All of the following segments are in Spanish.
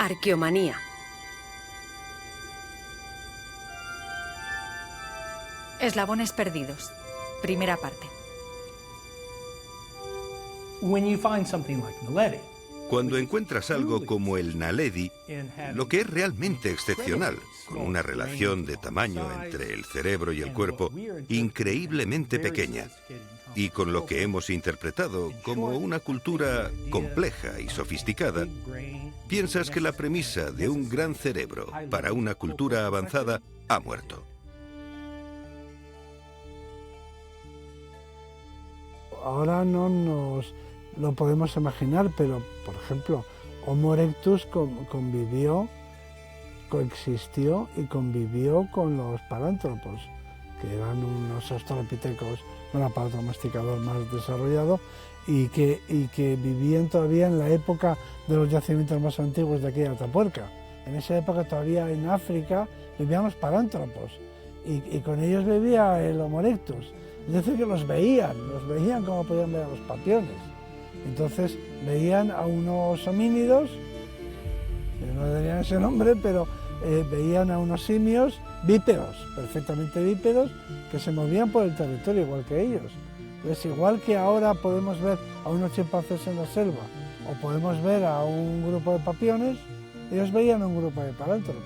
Arqueomanía. Eslabones perdidos. Primera parte. Cuando encuentras algo como el Naledi, lo que es realmente excepcional, con una relación de tamaño entre el cerebro y el cuerpo increíblemente pequeña, y con lo que hemos interpretado como una cultura compleja y sofisticada, piensas que la premisa de un gran cerebro para una cultura avanzada ha muerto. Ahora no nos lo podemos imaginar, pero, por ejemplo, Homo erectus coexistió y convivió con los parántropos, que eran unos australopitecos con aparato masticador más desarrollado y que vivían todavía en la época de los yacimientos más antiguos de aquí de Atapuerca. En esa época todavía en África vivían los parántropos y con ellos vivía el Homo erectus. Es decir, que los veían como podían ver a los papiones. Entonces veían a unos homínidos, no tenían ese nombre, pero veían a unos simios bípedos, perfectamente bípedos, que se movían por el territorio igual que ellos. Entonces, igual que ahora podemos ver a unos chimpancés en la selva o podemos ver a un grupo de papiones, ellos veían a un grupo de parántropos.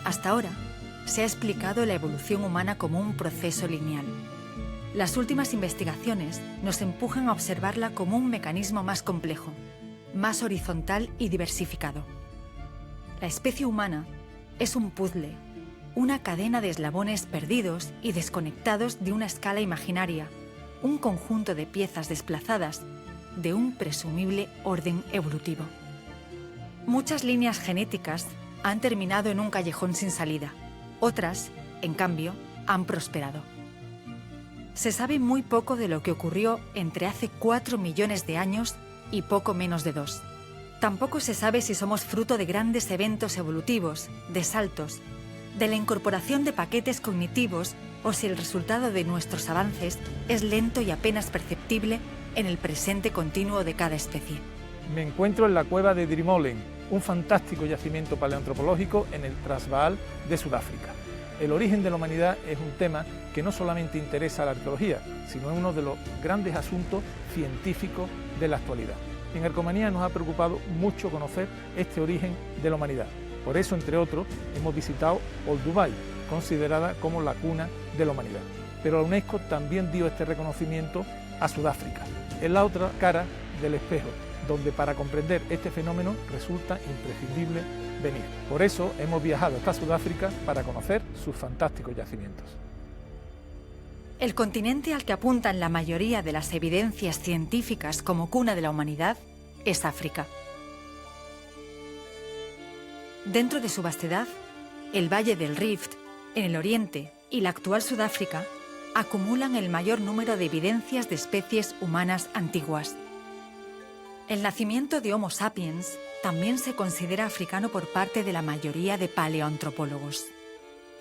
Hasta ahora se ha explicado la evolución humana como un proceso lineal. Las últimas investigaciones nos empujan a observarla como un mecanismo más complejo, más horizontal y diversificado. La especie humana es un puzzle, una cadena de eslabones perdidos y desconectados de una escala imaginaria, un conjunto de piezas desplazadas de un presumible orden evolutivo. Muchas líneas genéticas han terminado en un callejón sin salida. Otras, en cambio, han prosperado. Se sabe muy poco de lo que ocurrió entre hace 4 millones de años y poco menos de 2. Tampoco se sabe si somos fruto de grandes eventos evolutivos, de saltos, de la incorporación de paquetes cognitivos o si el resultado de nuestros avances es lento y apenas perceptible en el presente continuo de cada especie. Me encuentro en la cueva de Drimolen, un fantástico yacimiento paleoantropológico en el Transvaal de Sudáfrica. El origen de la humanidad es un tema que no solamente interesa a la arqueología, sino es uno de los grandes asuntos científicos de la actualidad. En Arqueomanía nos ha preocupado mucho conocer este origen de la humanidad. Por eso, entre otros, hemos visitado Old Dubai, considerada como la cuna de la humanidad. Pero la UNESCO también dio este reconocimiento a Sudáfrica. Es la otra cara del espejo, donde para comprender este fenómeno resulta imprescindible venir. Por eso hemos viajado hasta Sudáfrica para conocer sus fantásticos yacimientos. El continente al que apuntan la mayoría de las evidencias científicas como cuna de la humanidad es África. Dentro de su vastedad, el Valle del Rift, en el oriente, y la actual Sudáfrica acumulan el mayor número de evidencias de especies humanas antiguas. El nacimiento de Homo sapiens también se considera africano por parte de la mayoría de paleoantropólogos,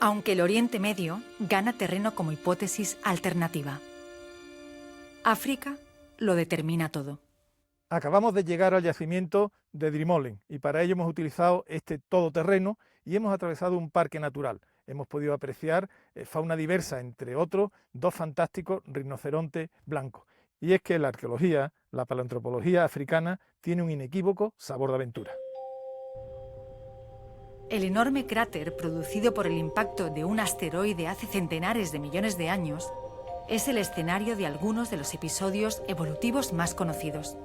aunque el Oriente Medio gana terreno como hipótesis alternativa. África lo determina todo. Acabamos de llegar al yacimiento de Drimolen y para ello hemos utilizado este todoterreno y hemos atravesado un parque natural. Hemos podido apreciar fauna diversa, entre otros 2 fantásticos rinocerontes blancos. Y es que la arqueología, la paleoantropología africana, tiene un inequívoco sabor de aventura. El enorme cráter producido por el impacto de un asteroide hace centenares de millones de años es el escenario de algunos de los episodios evolutivos más conocidos.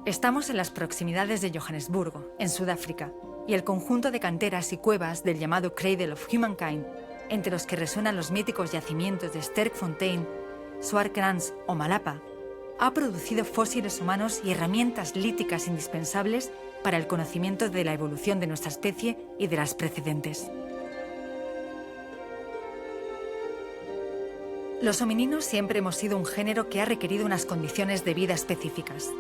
Estamos en las proximidades de Johannesburgo, en Sudáfrica, y el conjunto de canteras y cuevas del llamado Cradle of Humankind, entre los que resuenan los míticos yacimientos de Sterkfontein, Swartkrans o Malapa, ha producido fósiles humanos y herramientas líticas indispensables para el conocimiento de la evolución de nuestra especie y de las precedentes. Los homininos siempre hemos sido un género que ha requerido unas condiciones de vida específicas.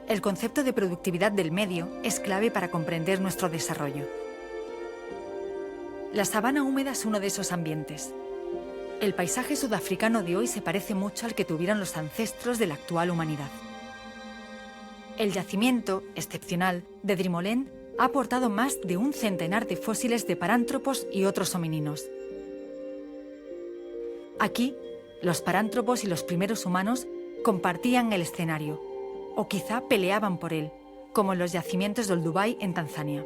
El concepto de productividad del medio es clave para comprender nuestro desarrollo. La sabana húmeda es uno de esos ambientes. El paisaje sudafricano de hoy se parece mucho al que tuvieron los ancestros de la actual humanidad. El yacimiento, excepcional, de Drimolen ha aportado más de un centenar de fósiles de parántropos y otros homininos. Aquí, los parántropos y los primeros humanos compartían el escenario, o quizá peleaban por él, como en los yacimientos de Olduvai en Tanzania.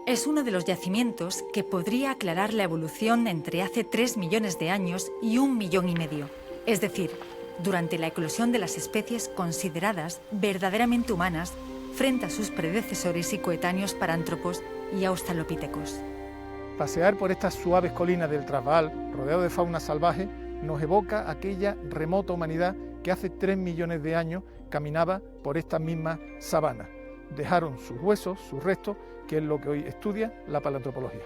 Es uno de los yacimientos que podría aclarar la evolución entre hace 3 millones de años y 1,5 millones, es decir, durante la eclosión de las especies consideradas verdaderamente humanas frente a sus predecesores y coetáneos parántropos y australopithecus. Pasear por estas suaves colinas del Transvaal, rodeado de fauna salvaje, nos evoca aquella remota humanidad que hace 3 millones de años caminaba por estas mismas sabanas. Dejaron sus huesos, sus restos, que es lo que hoy estudia la paleoantropología.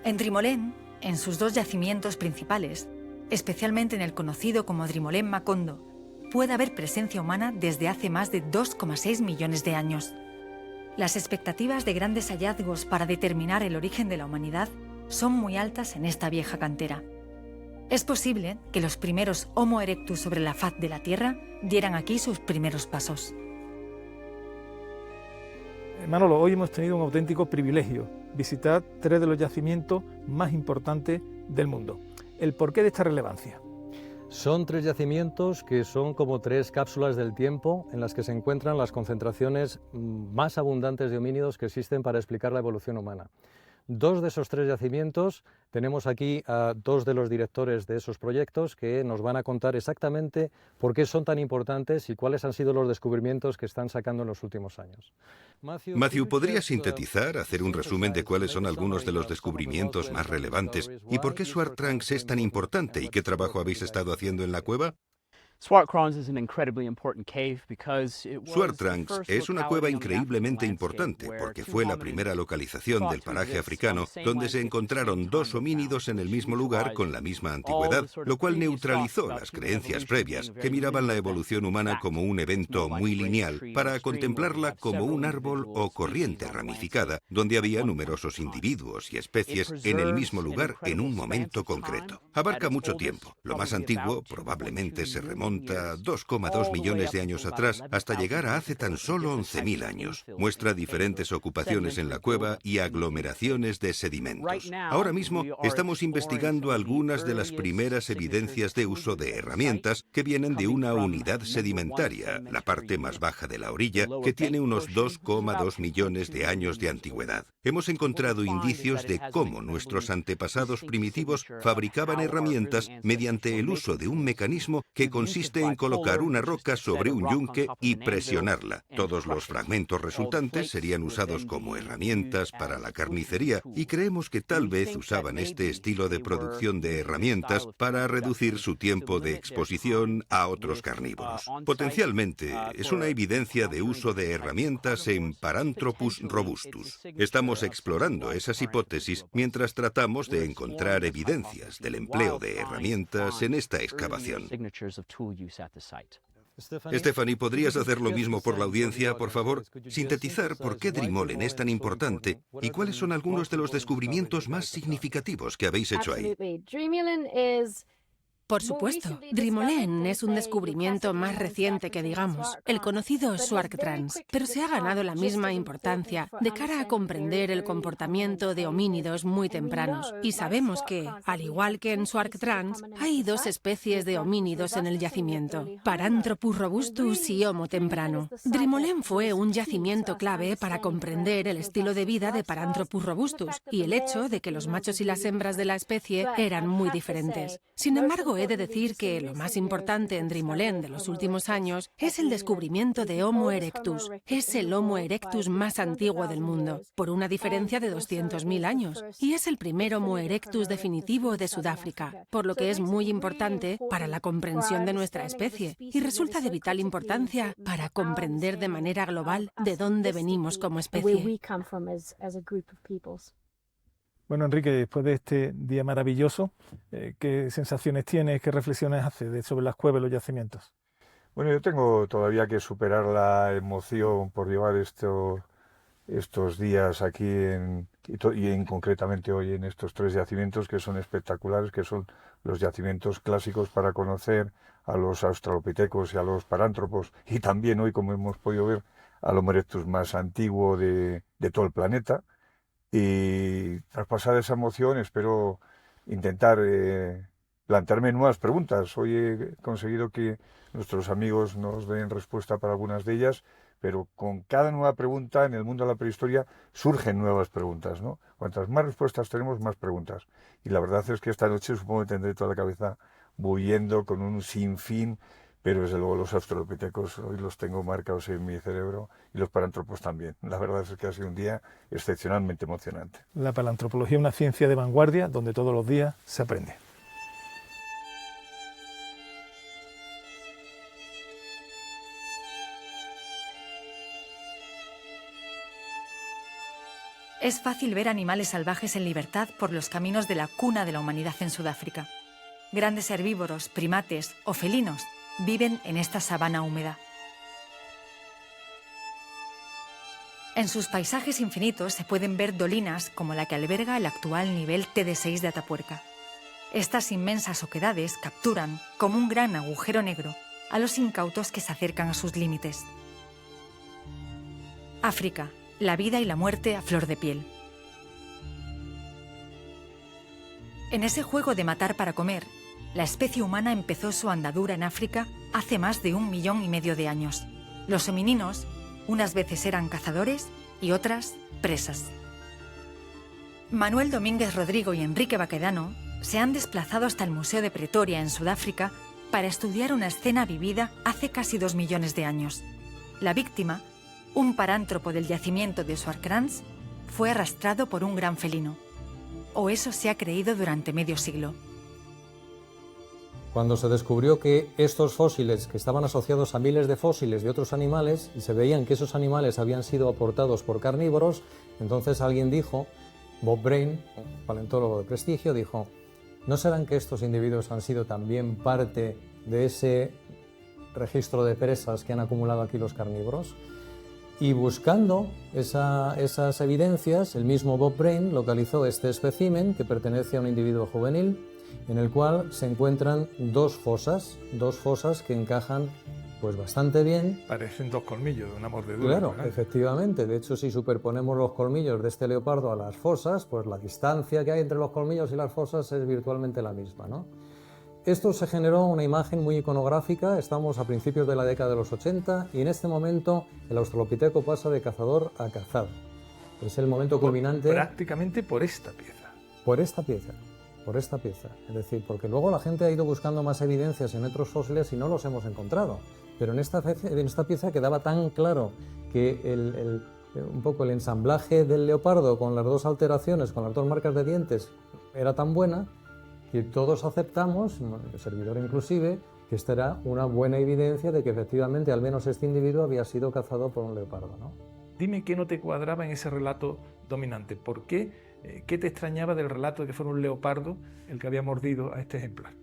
En Drimolen, en sus 2 yacimientos principales, especialmente en el conocido como Drimolen Macondo, puede haber presencia humana desde hace más de 2,6 millones de años. Las expectativas de grandes hallazgos para determinar el origen de la humanidad son muy altas en esta vieja cantera. Es posible que los primeros Homo erectus sobre la faz de la Tierra dieran aquí sus primeros pasos. Manolo, hoy hemos tenido un auténtico privilegio, visitar 3 de los yacimientos más importantes del mundo. ¿El porqué de esta relevancia? Son 3 yacimientos que son como 3 cápsulas del tiempo en las que se encuentran las concentraciones más abundantes de homínidos que existen para explicar la evolución humana. 2 de esos 3 yacimientos, tenemos aquí a 2 de los directores de esos proyectos que nos van a contar exactamente por qué son tan importantes y cuáles han sido los descubrimientos que están sacando en los últimos años. Matthew, ¿podrías sintetizar, hacer un resumen de cuáles son algunos de los descubrimientos más relevantes y por qué Swartkrans es tan importante y qué trabajo habéis estado haciendo en la cueva? Swartkrans es una cueva increíblemente importante porque fue la primera localización del paraje africano donde se encontraron 2 homínidos en el mismo lugar con la misma antigüedad, lo cual neutralizó las creencias previas que miraban la evolución humana como un evento muy lineal para contemplarla como un árbol o corriente ramificada donde había numerosos individuos y especies en el mismo lugar en un momento concreto. Abarca mucho tiempo. Lo más antiguo probablemente se remonta 2,2 millones de años atrás hasta llegar a hace tan solo 11.000 años. Muestra diferentes ocupaciones en la cueva y aglomeraciones de sedimentos. Ahora mismo estamos investigando algunas de las primeras evidencias de uso de herramientas que vienen de una unidad sedimentaria, la parte más baja de la orilla, que tiene unos 2,2 millones de años de antigüedad. Hemos encontrado indicios de cómo nuestros antepasados primitivos fabricaban herramientas mediante el uso de un mecanismo que consiste en colocar una roca sobre un yunque y presionarla. Todos los fragmentos resultantes serían usados como herramientas para la carnicería y creemos que tal vez usaban este estilo de producción de herramientas para reducir su tiempo de exposición a otros carnívoros. Potencialmente es una evidencia de uso de herramientas en Paranthropus robustus. Estamos explorando esas hipótesis mientras tratamos de encontrar evidencias del empleo de herramientas en esta excavación. Stephanie, ¿podrías hacer lo mismo por la audiencia, por favor? Sintetizar por qué Drimolen es tan importante y cuáles son algunos de los descubrimientos más significativos que habéis hecho ahí. Por supuesto, Drimolen es un descubrimiento más reciente que digamos, el conocido Swartkrans, pero se ha ganado la misma importancia de cara a comprender el comportamiento de homínidos muy tempranos. Y sabemos que, al igual que en Swartkrans, hay 2 especies de homínidos en el yacimiento, Paranthropus robustus y Homo temprano. Drimolen fue un yacimiento clave para comprender el estilo de vida de Paranthropus robustus y el hecho de que los machos y las hembras de la especie eran muy diferentes. Sin embargo, he de decir que lo más importante en Drimolen de los últimos años es el descubrimiento de Homo erectus. Es el Homo erectus más antiguo del mundo, por una diferencia de 200.000 años, y es el primer Homo erectus definitivo de Sudáfrica, por lo que es muy importante para la comprensión de nuestra especie y resulta de vital importancia para comprender de manera global de dónde venimos como especie. Bueno, Enrique, después de este día maravilloso, ¿qué sensaciones tienes, qué reflexiones haces sobre las cuevas y los yacimientos? Bueno, yo tengo todavía que superar la emoción por llevar estos días aquí concretamente hoy en estos 3 yacimientos que son espectaculares, que son los yacimientos clásicos para conocer a los australopitecos y a los parántropos, y también hoy, como hemos podido ver, al Homo erectus más antiguo de todo el planeta. Y tras pasar esa emoción espero intentar plantearme nuevas preguntas. Hoy he conseguido que nuestros amigos nos den respuesta para algunas de ellas, pero con cada nueva pregunta en el mundo de la prehistoria surgen nuevas preguntas, ¿no? Cuantas más respuestas tenemos, más preguntas. Y la verdad es que esta noche supongo que tendré toda la cabeza bulliendo con un sinfín, pero desde luego los australopitecos hoy los tengo marcados en mi cerebro y los parántropos también. La verdad es que ha sido un día excepcionalmente emocionante. La paleantropología es una ciencia de vanguardia donde todos los días se aprende. Es fácil ver animales salvajes en libertad por los caminos de la cuna de la humanidad en Sudáfrica. Grandes herbívoros, primates o felinos viven en esta sabana húmeda. En sus paisajes infinitos se pueden ver dolinas como la que alberga el actual nivel TD6 de Atapuerca. Estas inmensas oquedades capturan, como un gran agujero negro, a los incautos que se acercan a sus límites. África, la vida y la muerte a flor de piel. En ese juego de matar para comer, la especie humana empezó su andadura en África hace más de 1,5 millones de años. Los homininos unas veces eran cazadores y otras presas. Manuel Domínguez Rodrigo y Enrique Baquedano se han desplazado hasta el Museo de Pretoria en Sudáfrica para estudiar una escena vivida hace casi 2 millones de años. La víctima, un parántropo del yacimiento de Swartkrans, fue arrastrado por un gran felino. O eso se ha creído durante medio siglo. Cuando se descubrió que estos fósiles, que estaban asociados a miles de fósiles de otros animales, y se veían que esos animales habían sido aportados por carnívoros, entonces alguien dijo, Bob Brain, un paleontólogo de prestigio, dijo, ¿no serán que estos individuos han sido también parte de ese registro de presas que han acumulado aquí los carnívoros? Y buscando esas evidencias, el mismo Bob Brain localizó este espécimen que pertenece a un individuo juvenil, en el cual se encuentran dos fosas que encajan pues bastante bien. Parecen 2 colmillos de una mordedura. Claro, ¿verdad? efectivamente. De hecho, si superponemos los colmillos de este leopardo a las fosas, pues la distancia que hay entre los colmillos y las fosas es virtualmente la misma, ¿no? Esto se generó una imagen muy iconográfica, estamos a principios de la década de los 80 y en este momento el australopiteco pasa de cazador a cazado. Es el momento culminante. Prácticamente por esta pieza. Por esta pieza. Es decir, porque luego la gente ha ido buscando más evidencias en otros fósiles y no los hemos encontrado. Pero en esta pieza quedaba tan claro que un poco el ensamblaje del leopardo con las 2 alteraciones, con las 2 marcas de dientes, era tan buena que todos aceptamos, el servidor inclusive, que esta era una buena evidencia de que efectivamente al menos este individuo había sido cazado por un leopardo, ¿no? Dime qué no te cuadraba en ese relato dominante. ¿Por qué? ¿Qué te extrañaba del relato de que fuera un leopardo el que había mordido a este ejemplar?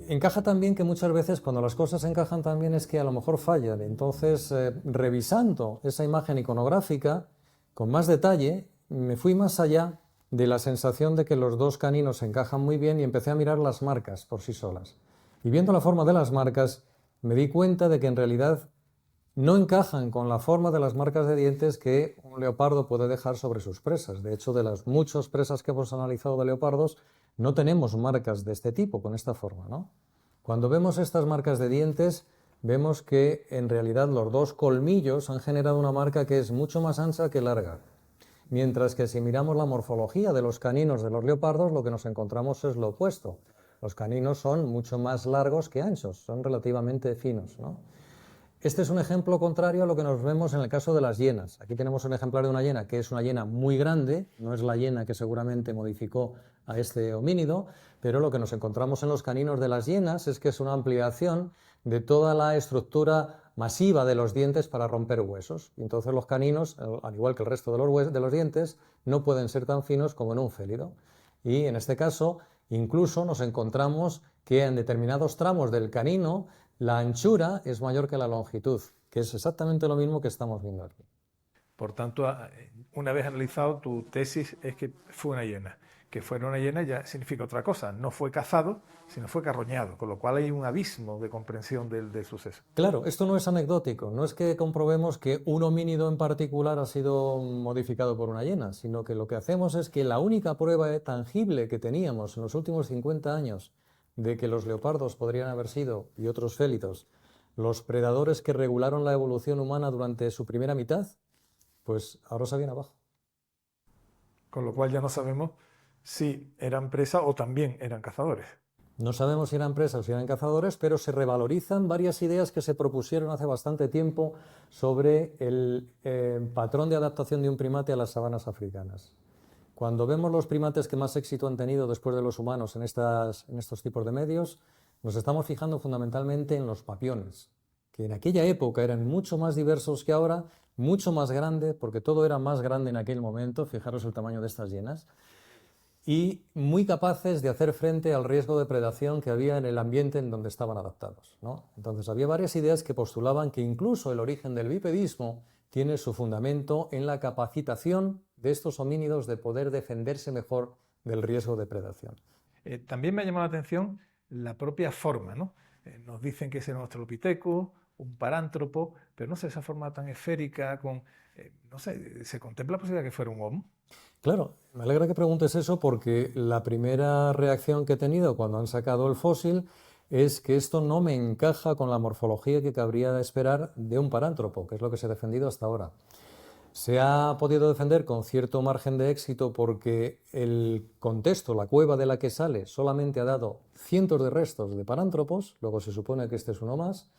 Encaja también que muchas veces cuando las cosas encajan también es que a lo mejor fallan. Entonces, revisando esa imagen iconográfica con más detalle, me fui más allá de la sensación de que los 2 caninos encajan muy bien y empecé a mirar las marcas por sí solas. Y viendo la forma de las marcas, me di cuenta de que en realidad no encajan con la forma de las marcas de dientes que un leopardo puede dejar sobre sus presas. De hecho, de las muchas presas que hemos analizado de leopardos, no tenemos marcas de este tipo, con esta forma, ¿no? Cuando vemos estas marcas de dientes, vemos que en realidad los 2 colmillos han generado una marca que es mucho más ancha que larga. Mientras que si miramos la morfología de los caninos de los leopardos, lo que nos encontramos es lo opuesto. Los caninos son mucho más largos que anchos, son relativamente finos, ¿no? Este es un ejemplo contrario a lo que nos vemos en el caso de las hienas. Aquí tenemos un ejemplar de una hiena que es una hiena muy grande, no es la hiena que seguramente modificó a este homínido, pero lo que nos encontramos en los caninos de las hienas es que es una ampliación de toda la estructura masiva de los dientes para romper huesos. Y entonces los caninos, al igual que el resto de los dientes, no pueden ser tan finos como en un félido. Y en este caso, incluso nos encontramos que en determinados tramos del canino la anchura es mayor que la longitud, que es exactamente lo mismo que estamos viendo aquí. Por tanto, una vez analizado, tu tesis es que fue una hiena. Que fuera una hiena ya significa otra cosa. No fue cazado, sino fue carroñado, con lo cual hay un abismo de comprensión del suceso. Claro, esto no es anecdótico, no es que comprobemos que un homínido en particular ha sido modificado por una hiena, sino que lo que hacemos es que la única prueba tangible que teníamos en los últimos 50 años de que los leopardos podrían haber sido, y otros félidos, los predadores que regularon la evolución humana durante su primera mitad, pues ahora se viene abajo. Con lo cual ya no sabemos si eran presa o también eran cazadores. No sabemos si eran presas o si eran cazadores, pero se revalorizan varias ideas que se propusieron hace bastante tiempo sobre el patrón de adaptación de un primate a las sabanas africanas. Cuando vemos los primates que más éxito han tenido después de los humanos en estos tipos de medios, nos estamos fijando fundamentalmente en los papiones, que en aquella época eran mucho más diversos que ahora, mucho más grande, porque todo era más grande en aquel momento, fijaros el tamaño de estas hienas, y muy capaces de hacer frente al riesgo de predación que había en el ambiente en donde estaban adaptados, ¿no? Entonces había varias ideas que postulaban que incluso el origen del bipedismo tiene su fundamento en la capacitación de estos homínidos de poder defenderse mejor del riesgo de predación. También me ha llamado la atención la propia forma, ¿no? Nos dicen que es un australopithecus, un parántropo, pero no sé, esa forma tan esférica, no sé, ¿se contempla la posibilidad de que fuera un homo? Claro, me alegra que preguntes eso porque la primera reacción que he tenido cuando han sacado el fósil es que esto no me encaja con la morfología que cabría esperar de un parántropo, que es lo que se ha defendido hasta ahora. Se ha podido defender con cierto margen de éxito porque el contexto, la cueva de la que sale, solamente ha dado cientos de restos de parántropos, luego se supone que este es uno más,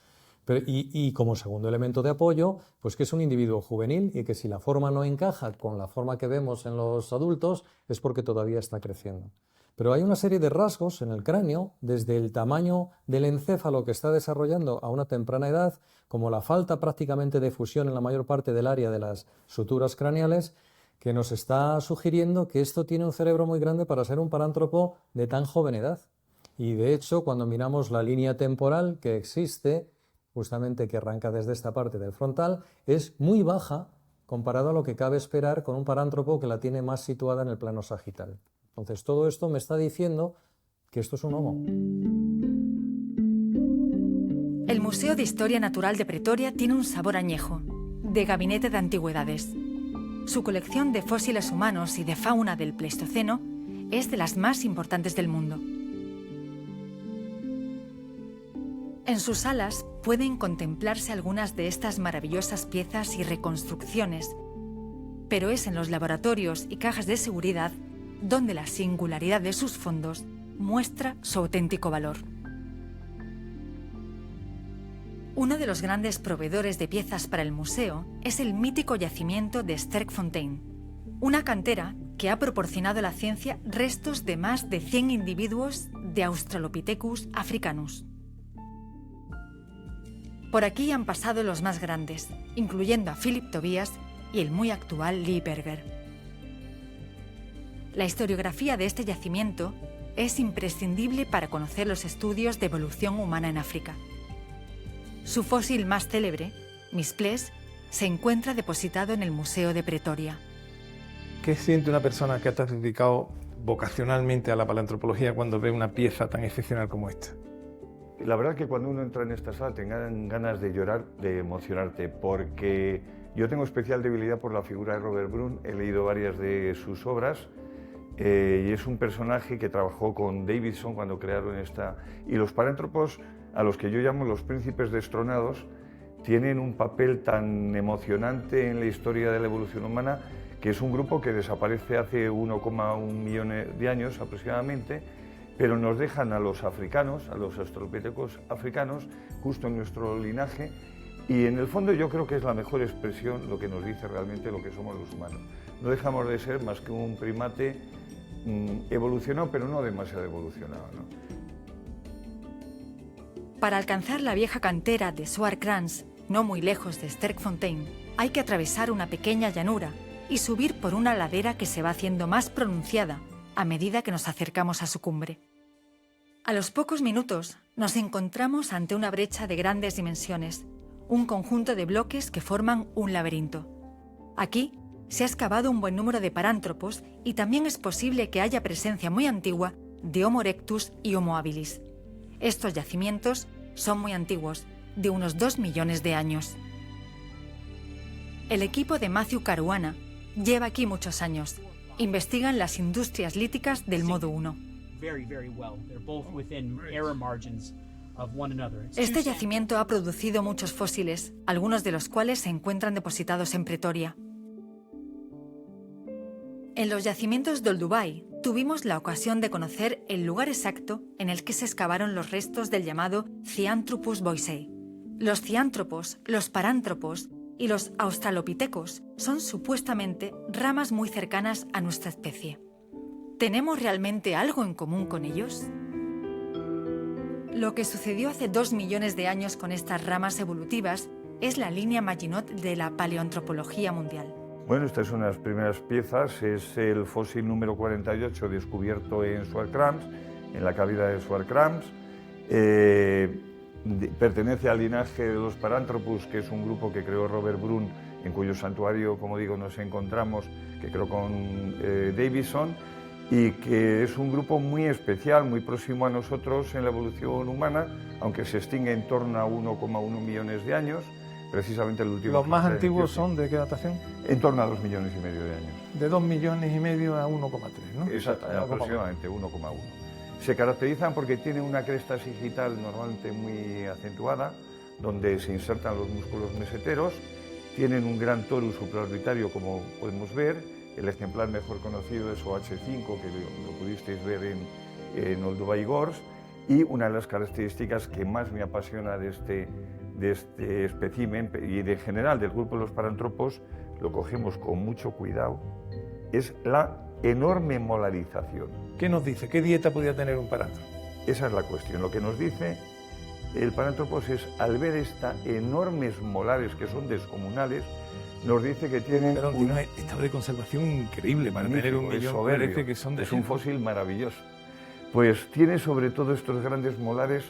y como segundo elemento de apoyo, pues que es un individuo juvenil y que si la forma no encaja con la forma que vemos en los adultos es porque todavía está creciendo. Pero hay una serie de rasgos en el cráneo, desde el tamaño del encéfalo que está desarrollando a una temprana edad, como la falta prácticamente de fusión en la mayor parte del área de las suturas craneales, que nos está sugiriendo que esto tiene un cerebro muy grande para ser un parántropo de tan joven edad. Y de hecho, cuando miramos la línea temporal que existe, justamente que arranca desde esta parte del frontal, es muy baja comparado a lo que cabe esperar con un parántropo que la tiene más situada en el plano sagital. Entonces todo esto me está diciendo que esto es un homo. El Museo de Historia Natural de Pretoria tiene un sabor añejo, de gabinete de antigüedades. Su colección de fósiles humanos y de fauna del Pleistoceno es de las más importantes del mundo. En sus salas pueden contemplarse algunas de estas maravillosas piezas y reconstrucciones, pero es en los laboratorios y cajas de seguridad donde la singularidad de sus fondos muestra su auténtico valor. Uno de los grandes proveedores de piezas para el museo es el mítico yacimiento de Sterkfontein, una cantera que ha proporcionado a la ciencia restos de más de 100 individuos de Australopithecus africanus. Por aquí han pasado los más grandes, incluyendo a Philip Tobias y el muy actual Lee Berger. La historiografía de este yacimiento es imprescindible para conocer los estudios de evolución humana en África. Su fósil más célebre, Misplés, se encuentra depositado en el Museo de Pretoria. ¿Qué siente una persona que está dedicado vocacionalmente a la paleoantropología cuando ve una pieza tan excepcional como esta? La verdad que cuando uno entra en esta sala te dan ganas de llorar, de emocionarte, porque yo tengo especial debilidad por la figura de Robert Bruhn, he leído varias de sus obras y es un personaje que trabajó con Davidson cuando crearon esta... Y los parántropos, a los que yo llamo los príncipes destronados, tienen un papel tan emocionante en la historia de la evolución humana, que es un grupo que desaparece hace 1,1 millones de años aproximadamente, pero nos dejan a los africanos, a los australopithecus africanos, justo en nuestro linaje, y en el fondo yo creo que es la mejor expresión lo que nos dice realmente lo que somos los humanos. No dejamos de ser más que un primate evolucionado, pero no demasiado evolucionado, ¿no? Para alcanzar la vieja cantera de Swartkrans, no muy lejos de Sterkfontein, hay que atravesar una pequeña llanura y subir por una ladera que se va haciendo más pronunciada a medida que nos acercamos a su cumbre. A los pocos minutos nos encontramos ante una brecha de grandes dimensiones, un conjunto de bloques que forman un laberinto. Aquí se ha excavado un buen número de parántropos y también es posible que haya presencia muy antigua de Homo erectus y Homo habilis. Estos yacimientos son muy antiguos, de unos 2 millones de años. El equipo de Matthew Caruana lleva aquí muchos años. Investigan las industrias líticas del modo 1. Este yacimiento ha producido muchos fósiles, algunos de los cuales se encuentran depositados en Pretoria. En los yacimientos de Olduvai tuvimos la ocasión de conocer el lugar exacto en el que se excavaron los restos del llamado Zinjanthropus boisei. Los ciántropos, los parántropos y los australopithecus son supuestamente ramas muy cercanas a nuestra especie. ¿Tenemos realmente algo en común con ellos? Lo que sucedió hace 2 millones de años con estas ramas evolutivas es la línea Maginot de la paleoantropología mundial. Bueno, estas son las primeras piezas, es el fósil número 48 descubierto en Swartkrans, en la cavidad de Swartkrans. Pertenece al linaje de los Paranthropus, que es un grupo que creó Robert Brun, en cuyo santuario, como digo, nos encontramos, que creó con Davison, y que es un grupo muy especial, muy próximo a nosotros en la evolución humana, aunque se extingue en torno a 1,1 millones de años. Precisamente el último. ¿Los más antiguos son de qué datación? En torno a 2,5 millones de años. De 2,5 millones a 1,3, ¿no? Exacto, aproximadamente 1,1. Se caracterizan porque tienen una cresta sagital normalmente muy acentuada, donde se insertan los músculos meseteros, tienen un gran torus supraorbitario, como podemos ver. El ejemplar mejor conocido es OH5, que lo pudisteis ver en Olduvai Gorge, y una de las características que más me apasiona de este espécimen y de general del grupo de los parántropos, lo cogemos con mucho cuidado, es la enorme molarización. ¿Qué nos dice? ¿Qué dieta podría tener un parántropo? Esa es la cuestión. Lo que nos dice el parántropos es, al ver estas enormes molares que son descomunales, nos dice que tienen un estado de conservación increíble para tener 1 millón. Parece que son de es un fósil maravilloso. Pues tiene sobre todo estos grandes molares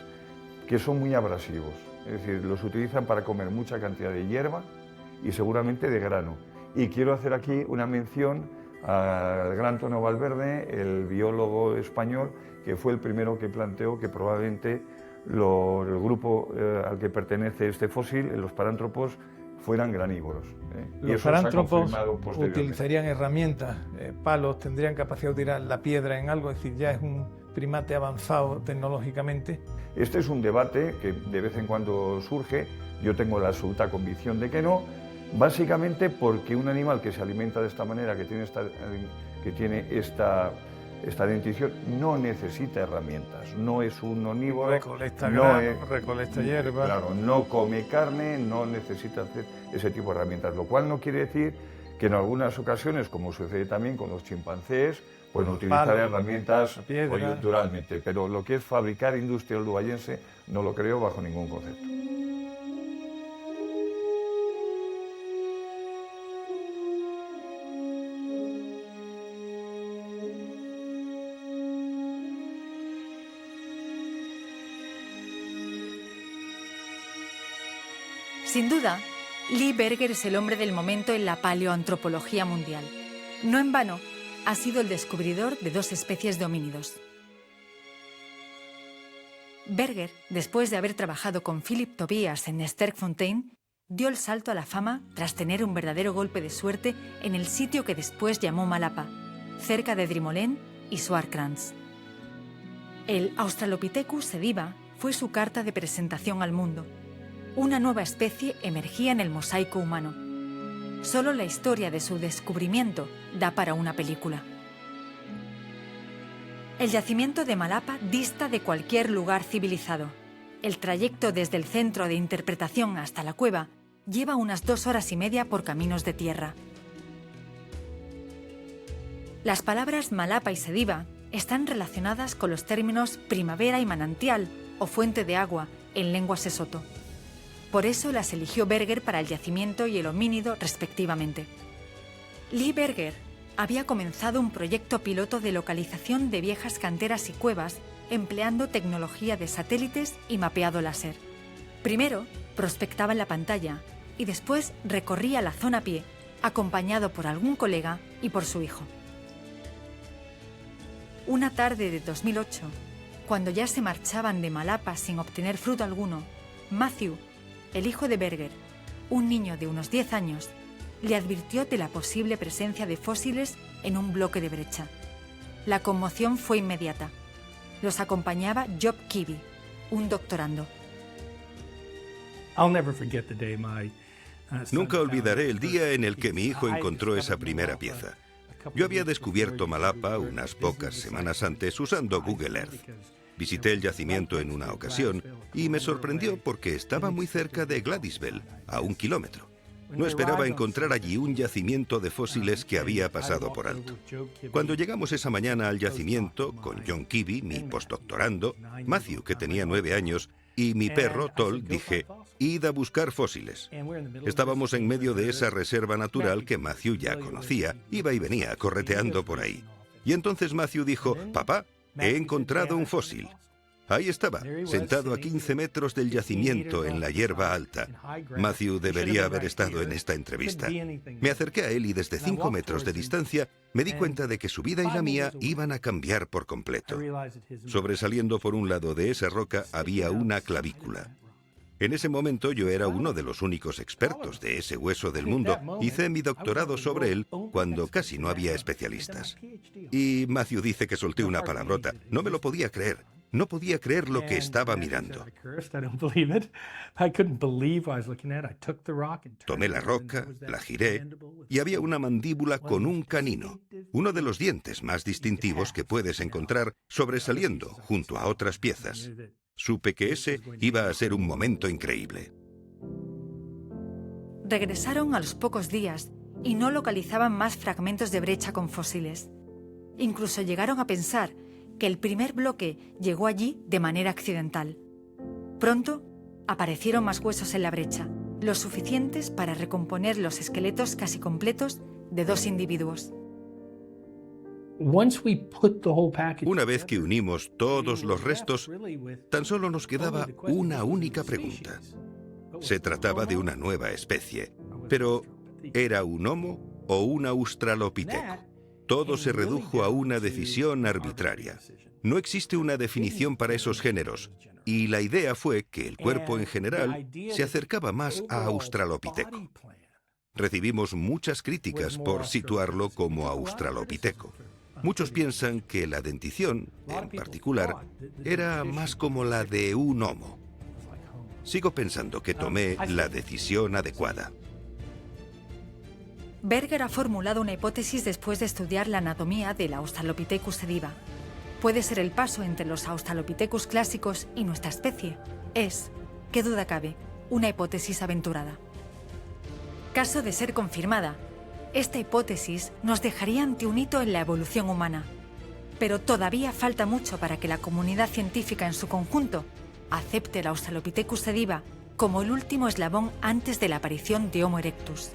que son muy abrasivos. Es decir, los utilizan para comer mucha cantidad de hierba y seguramente de grano. Y quiero hacer aquí una mención al gran Tono Valverde, el biólogo español, que fue el primero que planteó que probablemente el grupo al que pertenece este fósil, los parántropos, fueran granívoros. Los parántropos utilizarían herramientas, palos, tendrían capacidad de tirar la piedra en algo, es decir, ya es un primate avanzado tecnológicamente. Este es un debate que de vez en cuando surge, yo tengo la absoluta convicción de que no, básicamente porque un animal que se alimenta de esta manera, que tiene esta dentición, no necesita herramientas, no es un omnívoro, recolecta hierba. Claro, no come carne, no necesita hacer ese tipo de herramientas, lo cual no quiere decir que en algunas ocasiones, como sucede también con los chimpancés, pues no utilizar herramientas coyunturalmente, pero lo que es fabricar industria oldubayense no lo creo bajo ningún concepto. Sin duda, Lee Berger es el hombre del momento en la paleoantropología mundial. No en vano, ha sido el descubridor de 2 especies de homínidos. Berger, después de haber trabajado con Philip Tobias en Sterkfontein, dio el salto a la fama tras tener un verdadero golpe de suerte en el sitio que después llamó Malapa, cerca de Drimolen y Swartkrans. El Australopithecus sediba fue su carta de presentación al mundo. Una nueva especie emergía en el mosaico humano. Solo la historia de su descubrimiento da para una película. El yacimiento de Malapa dista de cualquier lugar civilizado. El trayecto desde el centro de interpretación hasta la cueva lleva unas 2 horas y media por caminos de tierra. Las palabras Malapa y sediba están relacionadas con los términos primavera y manantial o fuente de agua en lengua sesoto. Por eso las eligió Berger para el yacimiento y el homínido respectivamente. Lee Berger había comenzado un proyecto piloto de localización de viejas canteras y cuevas empleando tecnología de satélites y mapeado láser. Primero prospectaba en la pantalla y después recorría la zona a pie acompañado por algún colega y por su hijo. Una tarde de 2008, cuando ya se marchaban de Malapa sin obtener fruto alguno, Matthew, el hijo de Berger, un niño de unos 10 años, le advirtió de la posible presencia de fósiles en un bloque de brecha. La conmoción fue inmediata. Los acompañaba Job Kibbe, un doctorando. Nunca olvidaré el día en el que mi hijo encontró esa primera pieza. Yo había descubierto Malapa unas pocas semanas antes usando Google Earth. Visité el yacimiento en una ocasión y me sorprendió porque estaba muy cerca de Gladysville, a 1 kilómetro. No esperaba encontrar allí un yacimiento de fósiles que había pasado por alto. Cuando llegamos esa mañana al yacimiento, con John Kibbe, mi postdoctorando, Matthew, que tenía 9 años, y mi perro, Toll, dije, id a buscar fósiles. Estábamos en medio de esa reserva natural que Matthew ya conocía, iba y venía correteando por ahí. Y entonces Matthew dijo, papá, he encontrado un fósil. Ahí estaba, sentado a 15 metros del yacimiento en la hierba alta. Matthew debería haber estado en esta entrevista. Me acerqué a él y desde 5 metros de distancia me di cuenta de que su vida y la mía iban a cambiar por completo. Sobresaliendo por un lado de esa roca había una clavícula. En ese momento yo era uno de los únicos expertos de ese hueso del mundo. Hice mi doctorado sobre él cuando casi no había especialistas. Y Matthew dice que solté una palabrota. No me lo podía creer. No podía creer lo que estaba mirando. Tomé la roca, la giré y había una mandíbula con un canino, uno de los dientes más distintivos que puedes encontrar sobresaliendo junto a otras piezas. Supe que ese iba a ser un momento increíble. Regresaron a los pocos días y no localizaban más fragmentos de brecha con fósiles. Incluso llegaron a pensar que el primer bloque llegó allí de manera accidental. Pronto aparecieron más huesos en la brecha, lo suficientes para recomponer los esqueletos casi completos de 2 individuos. Una vez que unimos todos los restos, tan solo nos quedaba una única pregunta. Se trataba de una nueva especie, pero ¿era un Homo o un Australopiteco? Todo se redujo a una decisión arbitraria. No existe una definición para esos géneros, y la idea fue que el cuerpo en general se acercaba más a Australopiteco. Recibimos muchas críticas por situarlo como Australopiteco. Muchos piensan que la dentición, en particular, era más como la de un Homo. Sigo pensando que tomé la decisión adecuada. Berger ha formulado una hipótesis después de estudiar la anatomía del Australopithecus sediba. Puede ser el paso entre los Australopithecus clásicos y nuestra especie. Es, qué duda cabe, una hipótesis aventurada. Caso de ser confirmada, esta hipótesis nos dejaría ante un hito en la evolución humana. Pero todavía falta mucho para que la comunidad científica en su conjunto acepte el Australopithecus sediba como el último eslabón antes de la aparición de Homo erectus.